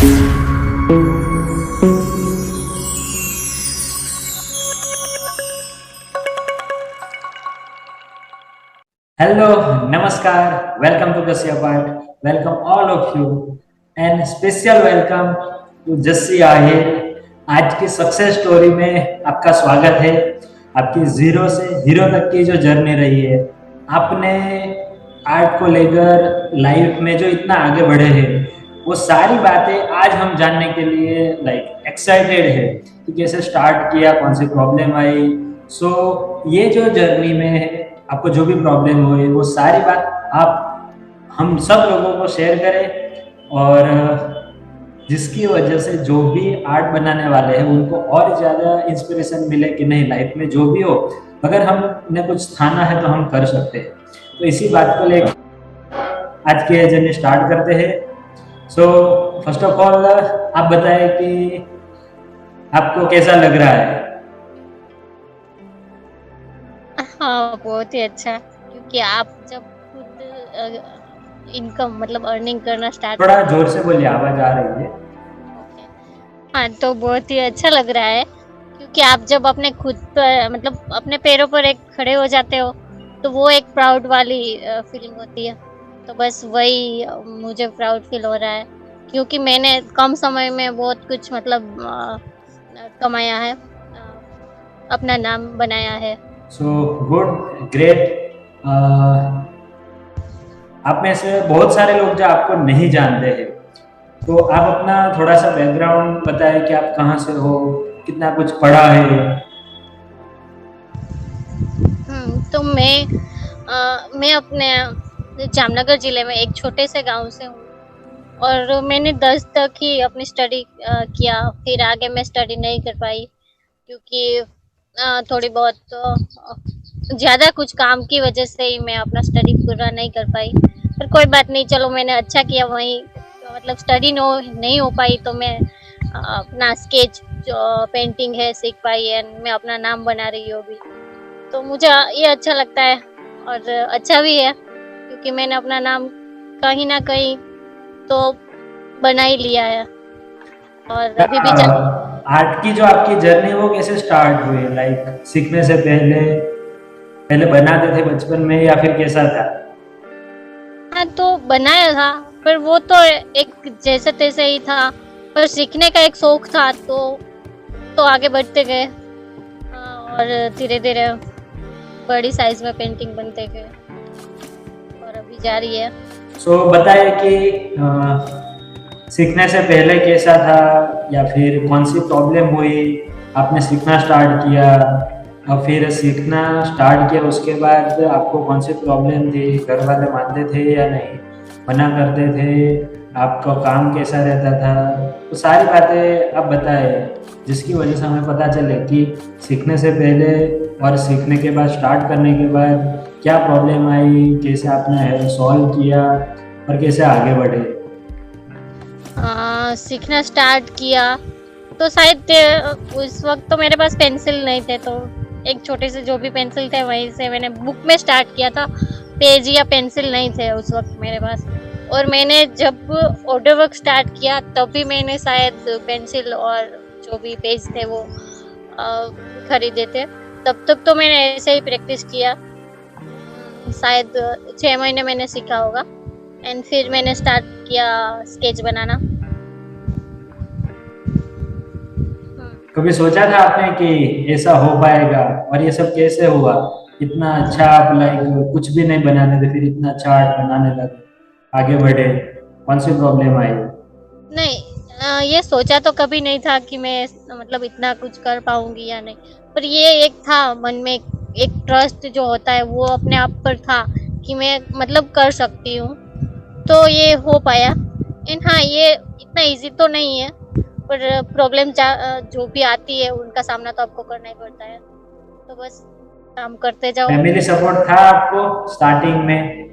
Hello, Namaskar, welcome to Kasya Part. Welcome all of you and special welcome to Jassi आहेर। आज की success story में आपका स्वागत है। आपकी जीरो से हीरो तक की जो जर्नी रही है, आपने आर्ट को लेकर लाइफ में जो इतना आगे बढ़े हैं, वो सारी बातें आज हम जानने के लिए एक्साइटेड है कि कैसे स्टार्ट किया, कौन सी प्रॉब्लम आई। ये जो जर्नी में है, आपको जो भी प्रॉब्लम हुई वो सारी बात आप हम सब लोगों को शेयर करें, और जिसकी वजह से जो भी आर्ट बनाने वाले हैं उनको और ज़्यादा इंस्पिरेशन मिले कि नहीं, लाइफ में जो भी हो, अगर हमने कुछ ठाना है तो हम कर सकते हैं। तो इसी बात को लेकर आज की जर्नी स्टार्ट करते हैं। फर्स्ट ऑफ ऑल आप बताएं कि आपको कैसा लग रहा है। हाँ, बहुत ही अच्छा, क्योंकि आप जब खुद इनकम मतलब अर्निंग करना स्टार्ट थोड़ा जोर से बोलिए, आवाज आ रही है। हाँ, तो बहुत ही अच्छा लग रहा है, क्योंकि आप जब अपने खुद पर मतलब अपने पैरों पर एक खड़े हो जाते हो तो वो एक प्राउड वाली फीलिंग होती है। तो बस वही मुझे प्राउड फील हो रहा है, क्योंकि मैंने कम समय में बहुत कुछ मतलब कमाया है, अपना नाम बनाया है। Good, great. आप में से बहुत सारे लोग जो आपको नहीं जानते हैं, तो आप अपना थोड़ा सा बैकग्राउंड बताएं कि आप कहाँ से हो, कितना कुछ पढ़ा है। तो मैं अपने जामनगर जिले में एक छोटे से गांव से हूँ, और मैंने 10 तक ही अपनी स्टडी किया। फिर आगे मैं स्टडी नहीं कर पाई, क्योंकि थोड़ी बहुत ज़्यादा कुछ काम की वजह से ही मैं अपना स्टडी पूरा नहीं कर पाई। पर कोई बात नहीं, चलो मैंने अच्छा किया वहीं, मतलब स्टडी नहीं हो पाई तो मैं अपना स्केच जो पेंटिंग है सीख पाई, एंड मैं अपना नाम बना रही हूँ अभी। तो मुझे ये अच्छा लगता है, और अच्छा भी है, क्योंकि मैंने अपना नाम कहीं ना कहीं तो बना ही लिया है, और अभी भी आर्ट की जो आपकी जर्नी वो कैसे स्टार्ट हुई, सीखने से पहले पहले बनाते थे बचपन में, या फिर कैसा था? हाँ, तो बनाया था, पर वो तो एक जैसे तैसे ही था, पर सीखने का एक शौक था, तो आगे बढ़ते गए, और धीरे धीरे बड़ी साइज में पेंटिंग बनते गए, और अभी जारी है। बताए कि सीखने से पहले कैसा था, या फिर कौन सी प्रॉब्लम हुई, आपने सीखना स्टार्ट किया, और फिर सीखना स्टार्ट किया उसके बाद आपको कौन सी प्रॉब्लम थी, घर वाले मानते थे या नहीं, मना करते थे, आपका काम कैसा रहता था, तो सारी बातें आप बताए, जिसकी वजह से हमें पता चले कि सीखने से पहले और सीखने के बाद, स्टार्ट करने के बाद क्या प्रॉब्लम आई, कैसे आपने सॉल्व किया और कैसे आगे बढ़े। सीखना स्टार्ट किया तो शायद उस वक्त तो मेरे पास पेंसिल नहीं थे, तो एक छोटे से जो भी पेंसिल थे वहीं से मैंने बुक में स्टार्ट किया था। पेज या पेंसिल नहीं थे उस वक्त मेरे पास, और मैंने जब ऑर्डर वर्क स्टार्ट किया तब भी मैंने शायद पेंसिल और जो भी पेज थे वो खरीदे थे। तब तक तो मैंने ऐसे ही प्रैक्टिस किया, शायद 6 महीने मैंने सीखा होगा, एंड फिर मैंने स्टार्ट किया स्केच बनाना। कभी सोचा था आपने कि ऐसा हो पाएगा, और ये सब कैसे हुआ? इतना अच्छा आप कुछ भी नहीं बनाने थे, फिर इतना अच्छा आर्ट बनाने लगे, आगे बढ़े, कौन सी प्रॉब्लम आई? नहीं, ये सोचा तो कभी नहीं था कि मैं मतलब इतना कुछ कर पाऊंगी या नहीं, पर ये एक था मन में, एक ट्रस्ट जो होता है वो अपने आप पर था कि मैं मतलब कर सकती हूँ, तो ये हो पाया। एंड हाँ, ये इतना इजी तो नहीं है, पर प्रॉब्लम जो भी आती है उनका सामना तो आपको करना ही पड़ता है, तो बस काम करते जाओ। फैमिली सपोर्ट था आपको स्टार्टिंग में?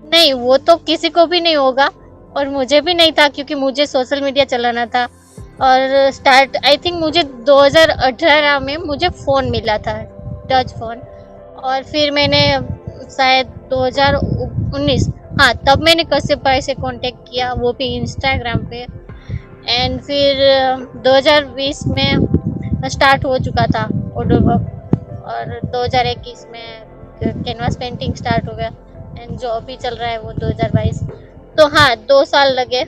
नहीं, वो तो किसी को भी नहीं होगा, और मुझे भी नहीं था, क्योंकि मुझे सोशल मीडिया चलाना था। और स्टार्ट आई थिंक मुझे 2018 में मुझे फ़ोन मिला था, टच फ़ोन, और फिर मैंने शायद 2019, हाँ, तब मैंने कश्यप भाई से कांटेक्ट किया, वो भी इंस्टाग्राम पे। एंड फिर 2020 में स्टार्ट हो चुका था ऑर्डर वर्क, और 2021 में कैनवास पेंटिंग स्टार्ट हो गया, एंड जो अभी चल रहा है वो 2022। तो हाँ, 2 साल लगे।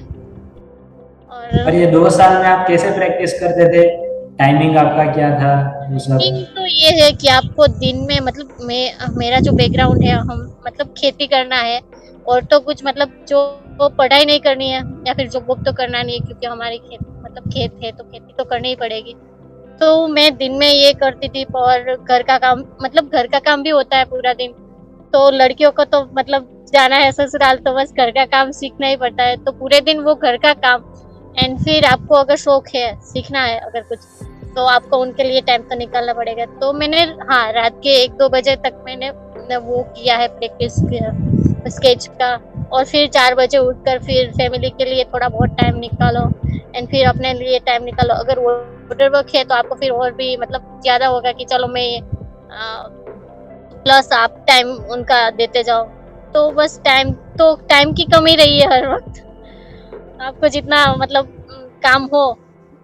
और और ये 2 साल में आप कैसे प्रैक्टिस करते थे? टाइमिंग आपका क्या था वो सब? थिंग तो ये है कि आपको दिन में मतलब मेरा जो बैकग्राउंड है, हम मतलब खेती करना है, और तो कुछ मतलब जो पढ़ाई नहीं करनी है या फिर जॉब वॉब तो करना नहीं है, क्योंकि हमारी खेत मतलब खेत है तो खेती तो करनी ही पड़ेगी। तो मैं दिन में ये करती थी, और घर का काम मतलब घर का काम भी होता है पूरा दिन। तो लड़कियों को तो मतलब जाना है ससुराल, तो बस घर का काम सीखना ही पड़ता है, तो पूरे दिन वो घर का काम। एंड फिर आपको अगर शौक है सीखना है अगर कुछ, तो आपको उनके लिए टाइम तो निकालना पड़ेगा। तो मैंने हाँ, रात के 1-2 बजे तक मैंने वो किया है, प्रैक्टिस किया स्केच का। और फिर 4 बजे उठकर फिर फैमिली के लिए थोड़ा बहुत टाइम निकालो, एंड फिर अपने लिए टाइम निकालो। अगर ऑर्डर वर्क है तो आपको फिर और भी मतलब ज्यादा होगा कि चलो मैं प्लस आप टाइम उनका देते जाओ। तो बस टाइम की कमी रही है हर वक्त। आपको जितना मतलब काम हो,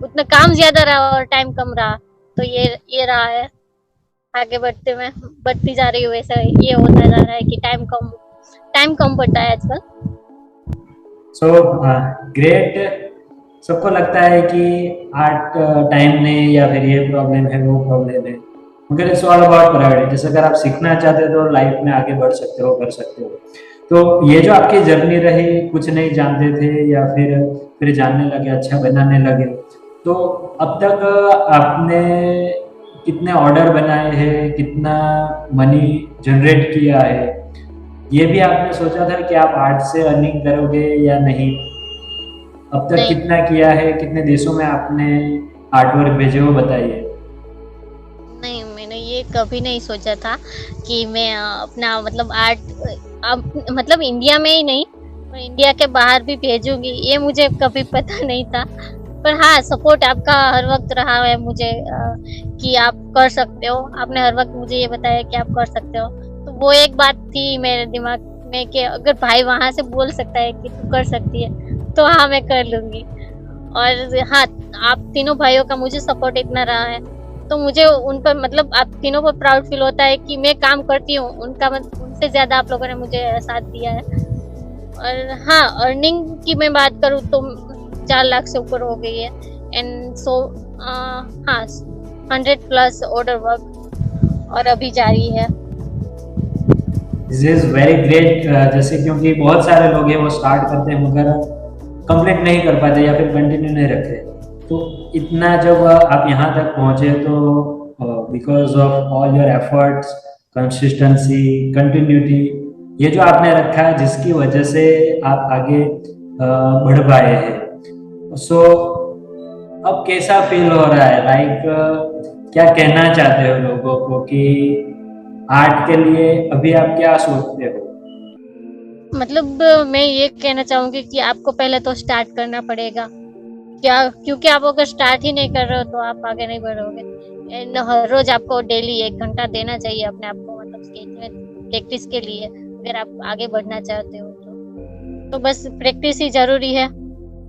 उतना काम ज्यादा रहा और टाइम कम रहा। तो ये रहा है, आगे बढ़ती जा रही हूँ, वैसा ये होता जा रहा है कि टाइम कम पड़ता है आजकल। So great. सबको लगता है कि आर्ट टाइम नहीं, या फिर ये प्रॉब्लम है वो प्रॉब्लम है, मगर इट्स ऑल अबाउट प्रायोरिटी। जैसे अगर आप सीखना चाहते हो तो लाइफ में आगे बढ़ सकते हो, कर सकते हो। तो ये जो आपकी जर्नी रही, कुछ नहीं जानते थे या फिर जानने लगे, अच्छा बनाने लगे, तो अब तक आपने कितने ऑर्डर बनाए हैं, कितना मनी जनरेट किया है? ये भी आपने सोचा था कि आप आर्ट से अर्निंग करोगे या नहीं? अब तक नहीं, कितना किया है, कितने देशों में आपने आर्ट वर्क भेजे हो, बताइए। नहीं, मैंने ये कभी नहीं सोचा था कि मैं अपना मतलब मतलब इंडिया में ही नहीं, और इंडिया के बाहर भी भेजूंगी, ये मुझे कभी पता नहीं था। पर हाँ, सपोर्ट आपका हर वक्त रहा है मुझे, कि आप कर सकते हो। आपने हर वक्त मुझे ये बताया कि आप कर सकते हो। तो वो एक बात थी मेरे दिमाग में कि अगर भाई वहां से बोल सकता है कि तू कर सकती है, तो हाँ, मैं कर लूंगी। और हाँ, आप तीनों भाइयों का मुझे सपोर्ट इतना रहा है, तो मुझे उन पर मतलब आप तीनों पर प्राउड फील होता है कि मैं काम करती हूँ, उनका उनसे ज्यादा आप लोगों ने मुझे साथ दिया है। और हाँ, अर्निंग की मैं बात करूँ तो 4 लाख से ऊपर हो गई है। एंड सो हाँ, 100+ ऑर्डर वर्क और अभी जारी है। This is very great. जैसे क्योंकि बहुत सारे लोग हैं वो स्टार्ट करते हैं मगर कंप्लीट नहीं कर पाते या फिर कंटिन्यू नहीं रखते। तो इतना जब आप यहाँ तक पहुँचे तो because of all your efforts, consistency, continuity, ये जो आपने रखा है जिसकी वजह से आप आगे बढ़ पाए हैं। सो अब कैसा फील हो रहा है? क्या कहना चाहते हो लोगों को कि आर्ट के लिए अभी आप क्या सोचते हो? मतलब मैं ये कहना चाहूंगी कि आपको पहले तो स्टार्ट करना पड़ेगा, क्या, क्योंकि आप अगर स्टार्ट ही नहीं कर रहे हो तो आप आगे नहीं बढ़ोगे। एंड हर रोज आपको डेली 1 घंटा देना चाहिए अपने आप को, मतलब स्केच में प्रैक्टिस के लिए, अगर आप आगे बढ़ना चाहते हो तो बस प्रैक्टिस ही जरूरी है।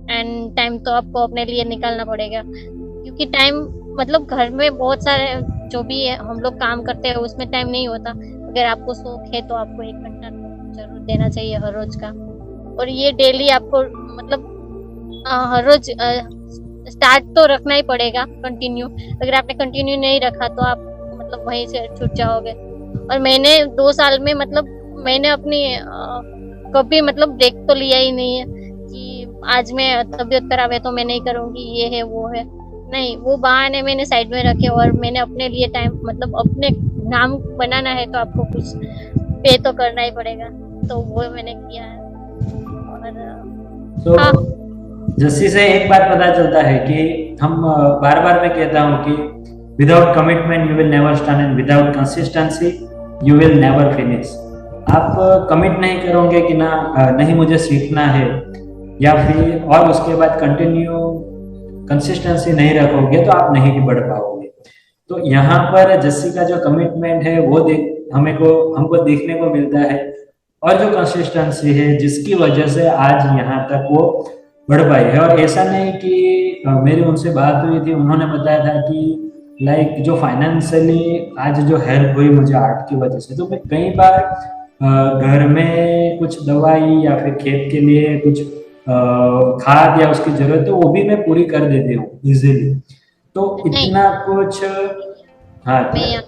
एंड टाइम तो आपको अपने लिए निकालना पड़ेगा, क्योंकि टाइम मतलब घर में बहुत सारे जो भी है हम लोग काम करते हैं उसमें टाइम नहीं होता। अगर आपको शौक है तो आपको 1 घंटा तो जरूर देना चाहिए हर रोज का। और ये डेली आपको मतलब हर रोज स्टार्ट तो रखना ही पड़ेगा कंटिन्यू। अगर आपने कंटिन्यू नहीं रखा तो आप मतलब वहीं से छूट जाओगे। और मैंने 2 साल में मतलब मैंने अपनी कभी मतलब ब्रेक तो लिया ही नहीं है कि आज मैं तबीयत खराब है तो मैं नहीं करूंगी, ये है वो है, नहीं, वो बहाने मैंने साइड में रखे और मैंने अपने लिए टाइम मतलब अपने नाम बनाना है तो आपको कुछ पे तो करना ही पड़ेगा, तो वो मैंने किया है। और तो हाँ, जस्सी से एक बात पता चलता है कि हम बार बार मैं कहता हूँ कि without commitment you will never start, and without consistency you will never finish. आप कमिट नहीं करोगे कि ना नहीं मुझे सीखना है, या फिर और उसके बाद कंटिन्यू कंसिस्टेंसी नहीं रखोगे तो आप नहीं बढ़ पाओगे। तो यहाँ पर जस्सी का जो कमिटमेंट है वो हमको देखने को मिलता है, और जो कंसिस्टेंसी है जिसकी वजह से आज यहाँ तक वो बढ़ पाई है। और ऐसा नहीं कि मेरी उनसे बात हुई थी, उन्होंने बताया था कि लाइक जो फाइनेंशियली आज जो हेल्प हुई मुझे आर्ट की वजह से, तो मैं कई बार घर में कुछ दवाई या फिर खेत के लिए कुछ खाद या उसकी जरूरत है वो भी मैं पूरी कर देती हूँ इजीली। तो नहीं, इतना कुछ। हाँ मैं क्या। यहाँ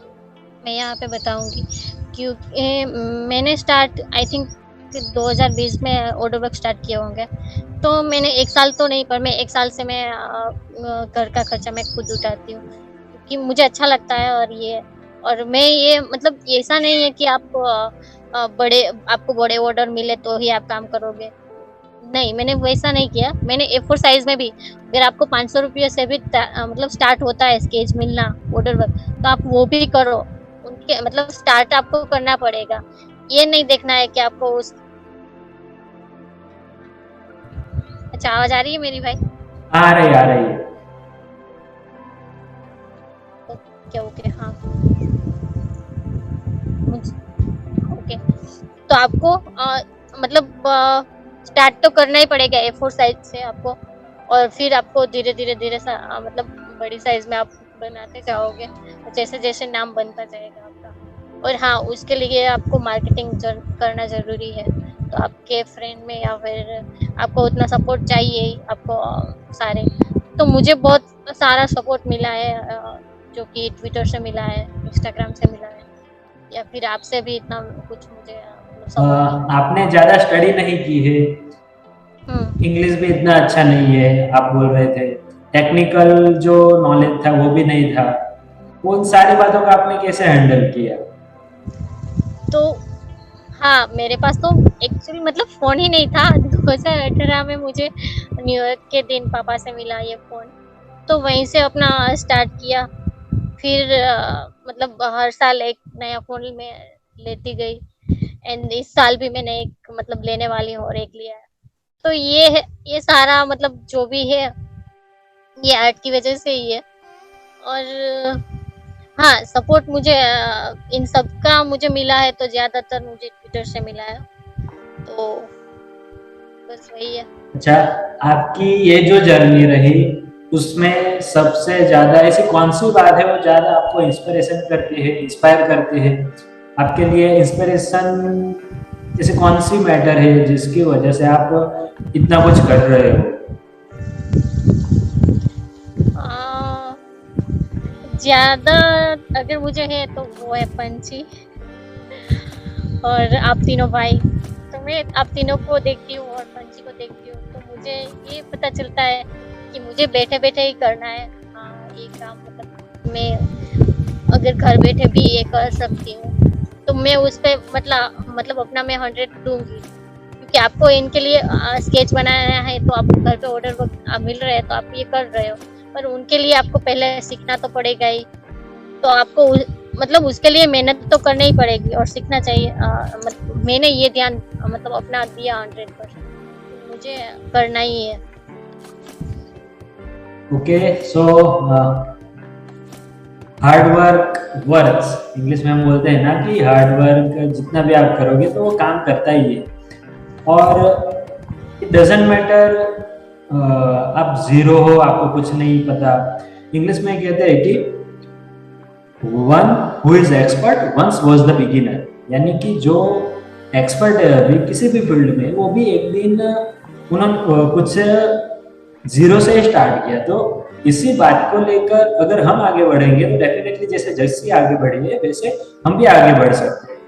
मैं यहाँ पे बताऊंगी, क्योंकि मैंने स्टार्ट आई थिंक 2020 में ऑर्डर वर्क स्टार्ट किए होंगे। तो मैंने एक साल तो नहीं, पर मैं एक साल से मैं घर का खर्चा मैं खुद उठाती हूँ, क्योंकि मुझे अच्छा लगता है। और मैं ये मतलब ऐसा नहीं है कि आपको बड़े ऑर्डर मिले तो ही आप काम करोगे। नहीं, मैंने वैसा नहीं किया। मैंने A4 साइज में भी, अगर आपको 500 रुपये से भी मतलब स्टार्ट होता है स्केच मिलना ऑर्डर वर्क, तो आप वो भी करो। उनके मतलब स्टार्ट आपको करना पड़ेगा। ये नहीं देखना है कि आपको उस अच्छा, आवाज आ रही है मेरी भाई? आ रही है। ओके ओके, हाँ। ओके, तो आपको मतलब स्टार्ट तो करना ही पड़ेगा A4 साइज से आपको। और फिर आपको धीरे धीरे मतलब बड़ी साइज में आप बनाते जाओगे, जैसे जैसे नाम बनता जाएगा आपका। और हाँ, उसके लिए आपको मार्केटिंग करना जरूरी है। तो आपके फ्रेंड में या फिर आपको उतना सपोर्ट चाहिए ही आपको सारे। तो मुझे बहुत सारा सपोर्ट मिला है, जो कि ट्विटर से मिला है, इंस्टाग्राम से मिला है, या फिर आपसे भी इतना कुछ मुझे सपोर्ट मिला है। आपने ज्यादा स्टडी नहीं की है, हम्म। इंग्लिश भी इतना अच्छा नहीं है आप बोल रहे थे, टेक्निकल जो नॉलेज था वो भी नहीं था, उन सारी बातों का आपने कैसे हैंडल किया? तो हाँ, मेरे पास तो एक्चुअली मतलब फोन ही नहीं था। 2018 में मुझे न्यू ईयर के दिन पापा से मिला ये फोन। तो वहीं से अपना स्टार्ट किया। फिर मतलब हर साल एक नया फोन में लेती गई। एंड इस साल भी मैंने एक मतलब लेने वाली हूँ और एक लिया है। तो ये सारा मतलब जो भी है, ये आर्ट की वजह से ही है। और हाँ, सपोर्ट मुझे इन सब का मुझे मिला है, तो ज्यादातर मुझे ट्विटर से मिला है। तो बस वही है। अच्छा, आपकी ये जो जर्नी रही उसमें सबसे ज्यादा ऐसी कौन सी बात है वो ज्यादा आपको इंस्पिरेशन करती है, इंस्पायर करती है? आपके लिए इंस्पिरेशन जैसे कौन सी मैटर है जिसकी वजह से आप इतना कुछ कर रहे हो? आ, ज्यादा अगर मुझे है तो वो है पंछी और आप तीनों भाई। तो मैं आप तीनों को देखती हूँ और पंछी को देखती हूँ, तो मुझे ये पता चलता है कि मुझे बैठे बैठे ही करना है। हाँ, ये काम मतलब मैं अगर घर बैठे भी ये कर सकती हूँ, तो मैं उस पे मतलब अपना मैं 100 दूंगी। क्योंकि आपको इनके लिए स्केच बनाना है, तो आपको घर पे ऑर्डर मिल रहे हैं तो आप ये कर रहे हो। पर उनके लिए आपको पहले सीखना तो पड़ेगा ही। तो आपको मतलब उसके लिए मेहनत तो करनी ही पड़ेगी और सीखना चाहिए। मैंने ये ध्यान मतलब अपना दिया 100%, मुझे करना ही है। Okay, so hard work works, English में हम बोलते हैं ना कि हार्ड वर्क जितना भी आप करोगे तो वो काम करता ही है। और इट डजेंट मैटर आप जीरो हो, आपको कुछ नहीं पता। इंग्लिश में कहते हैं कि one who is expert once was the beginner, यानी कि जो एक्सपर्ट है अभी किसी भी फील्ड में वो भी एक दिन उन्होंने कुछ जीरो से स्टार्ट किया। तो इसी बात को लेकर अगर हम आगे बढ़ेंगे तो डेफिनेटली जैसे जस्सी आगे बढ़ी है वैसे हम भी आगे बढ़ सकते हैं,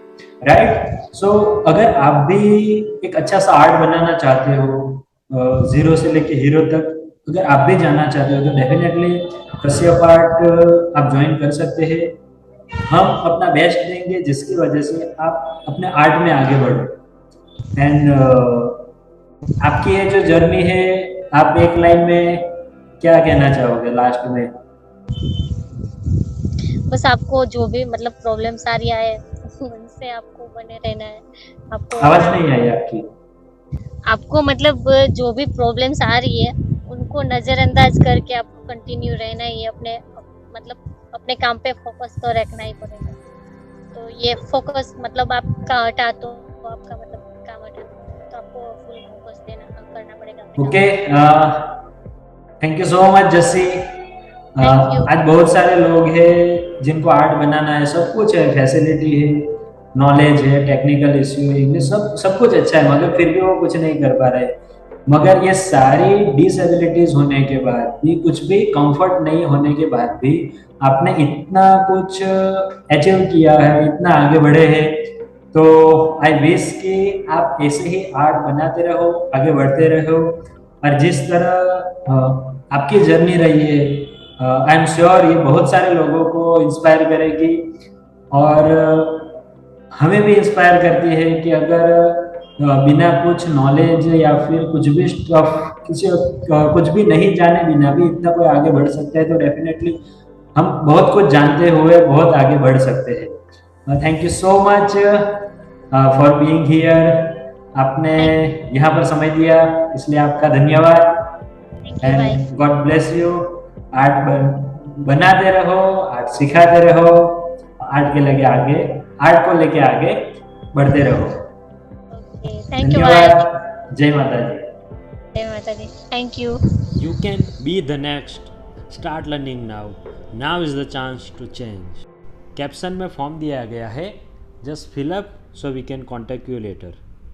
राइट? सो अगर आप भी एक अच्छा सा आर्ट बनाना चाहते हो, जीरो से लेके हीरो तक अगर आप भी जाना चाहते हो तो डेफिनेटली कश्यप आर्ट आप ज्वाइन कर सकते हैं। हम अपना बेस्ट देंगे जिसकी वजह से आप अपने आर्ट में आगे बढ़ो। एंड आपकी ये जो जर्नी है, आप एक लाइन में क्या कहना चाहोगे लास्ट में? बस आपको जो भी मतलब प्रॉब्लम्स आ रही है उनसे आपको बने रहना है। आपको आवाज नहीं आई आपकी। आपको मतलब जो भी प्रॉब्लम्स आ रही है उनको नजरअंदाज करके आपको कंटिन्यू रहना ही है। मतलब अपने काम पे फोकस तो रखना ही पड़ेगा। तो ये फोकस मतलब आपका हटा तो आपका मतलब काम हटा, तो आपको फुल फोकस देना करना पड़ेगा अपने okay, thank you so much Jassi. Thank you. आज बहुत सारे लोग हैं जिनको आर्ट बनाना है, सब कुछ है, फैसिलिटी है, नॉलेज है, टेक्निकल इश्यू है, इंग्लिश सब सब कुछ अच्छा है, मगर फिर भी वो कुछ नहीं कर पा रहे। मगर ये सारी डिसेबिलिटीज होने के बाद भी, कुछ भी कंफर्ट नहीं होने के बाद भी आपने इतना कुछ अचीव किया है, इतना आगे बढ़े हैं। तो आई विश कि आप ऐसे ही आर्ट बनाते रहो, आगे बढ़ते रहो। और जिस तरह आपकी जर्नी रही है, आई एम श्योर ये बहुत सारे लोगों को इंस्पायर करेगी। और हमें भी इंस्पायर करती है कि अगर बिना कुछ नॉलेज या फिर कुछ भी स्टफ, कुछ भी नहीं जाने बिना भी इतना कोई आगे बढ़ सकता है, तो डेफिनेटली हम बहुत कुछ जानते हुए बहुत आगे बढ़ सकते हैं। Thank you so much for being here. आपने यहाँ पर समय दिया, इसलिए आपका धन्यवाद। थैंक यू भाई। And God bless you. Art बनाते रहो, आर्ट सिखाते रहो, आर्ट के लगे आगे, आर्ट को लेके आगे बढ़ते रहो। ओके, थैंक यू भाई। धन्यवाद। जय माता दी। जय Mata Di. Thank you. You can be the next. Start learning now. Now is the chance to change. Caption में फॉर्म दिया गया है, just fill up so we can contact you letter.